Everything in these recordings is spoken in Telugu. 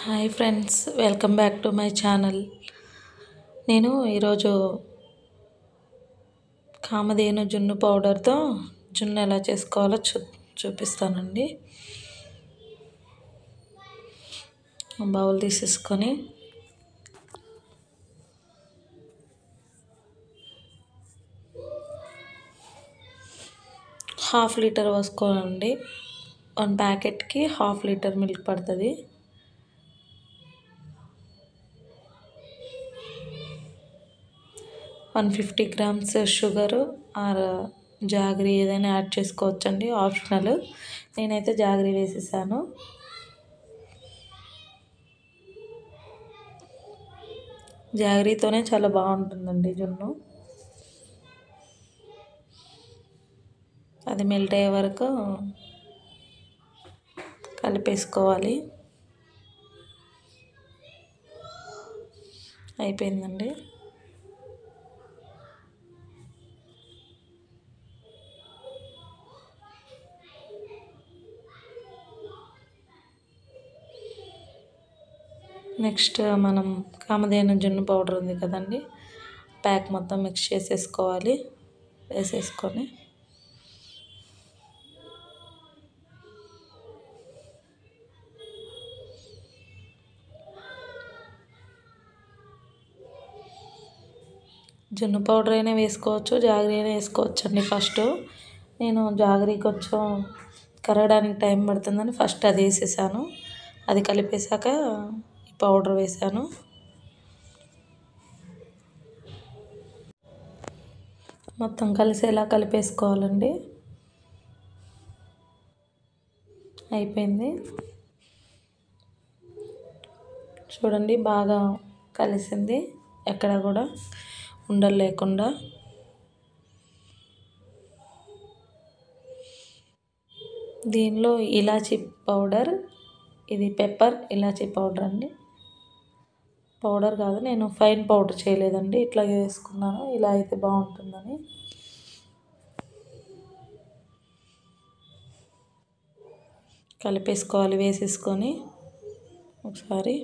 Hi friends, welcome back to my channel. నేను ఈరోజు కామధేను జున్ను పౌడర్తో జున్ను ఎలా చేసుకోవాలో చూపిస్తానండి. బౌల్ తీసేసుకొని ½ లీటర్ పోసుకోనండి. 1 ప్యాకెట్కి ½ లీటర్ మిల్క్ పడుతుంది. One 150 grams sugar or jaggery ఏదైనా యాడ్ చేసుకోవచ్చండి, ఆప్షనల్. నేనైతే జాగరీ వేసేసాను. జాగరీతోనే చాలా బాగుంటుందండి జున్ను. అది మెల్ట్ అయ్యే వరకు కలిపేసుకోవాలి. అయిపోయిందండి. నెక్స్ట్ మనం కామధేను జున్ను పౌడర్ ఉంది కదండి, ప్యాక్ మొత్తం మిక్స్ చేసేసుకోవాలి. వేసేసుకొని జున్ను పౌడర్ అయినా వేసుకోవచ్చు, జాగరీ అయినా వేసుకోవచ్చు అండి. ఫస్ట్ నేను జాగరీ కొంచెం కరగడానికి టైం పడుతుందని ఫస్ట్ అది వేసేసాను. అది కలిపేశాక ఈ పౌడర్ వేసాను. మొత్తం కలిసేలా కలిపేసుకోవాలండి. అయిపోయింది. చూడండి, బాగా కలిసింది, ఎక్కడ కూడా ఉండలు లేకుండా. దీనిలో ఇలాచీ పౌడర్, ఇది పెప్పర్ ఇలాచీ పౌడర్ అండి. పౌడర్ కాదు, నేను ఫైన్ పౌడర్ చేయలేదండి, ఇట్లా వేసుకున్నాను. ఇలా అయితే బాగుంటుందని. కలిపేసుకోవాలి. వేసేసుకొని ఒకసారి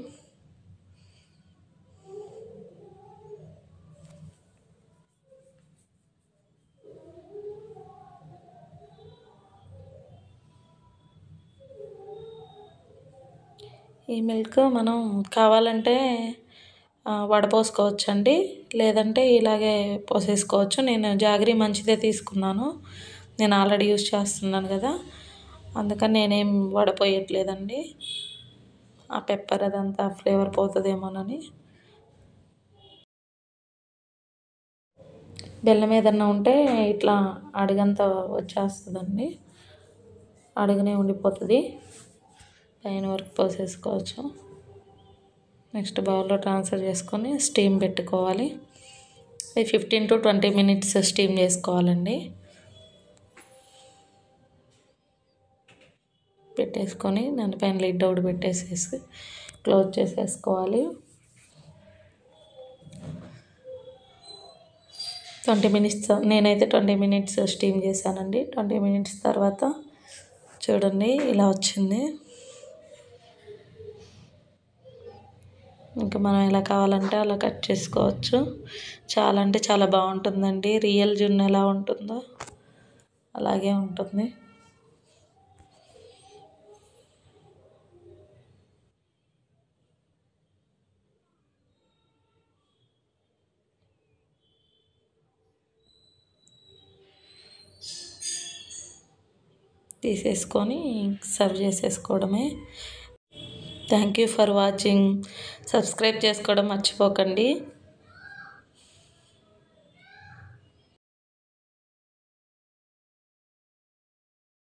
ఈ మిల్క్ మనం కావాలంటే వడపోసుకోవచ్చండి, లేదంటే ఇలాగే పోసేసుకోవచ్చు. నేను జాగరీ మంచిదే తీసుకున్నాను, నేను ఆల్రెడీ యూజ్ చేస్తున్నాను కదా, అందుకని నేనేం వడపోయట్లేదండి. ఆ పెప్పర్ అదంతా ఫ్లేవర్ పోతుందేమోనని. బెల్లం ఏదన్నా ఉంటే ఇట్లా అడుగంతా వచ్చేస్తుందండి, అడుగునే ఉండిపోతుంది. పైన వరకు పోసేసుకోవచ్చు. నెక్స్ట్ బౌల్లో ట్రాన్స్ఫర్ చేసుకొని స్టీమ్ పెట్టుకోవాలి. ఇది 15 to 20 minutes స్టీమ్ చేసుకోవాలండి. పెట్టేసుకొని దానిపైన లిడ్ ఒకటి పెట్టేసేసి క్లోజ్ చేసేసుకోవాలి. 20 minutes, నేనైతే 20 minutes స్టీమ్ చేశానండి. 20 minutes తర్వాత చూడండి ఇలా వచ్చింది. ఇంకా మనం ఎలా కావాలంటే అలా కట్ చేసుకోవచ్చు. చాలా అంటే చాలా బాగుంటుందండి. రియల్ జున్ను ఎలా ఉంటుందో అలాగే ఉంటుంది. తీసేసుకొని సర్వ్ చేసేసుకోవడమే. Thank you for watching. Subscribe చేసుకోవడం మర్చిపోకండి.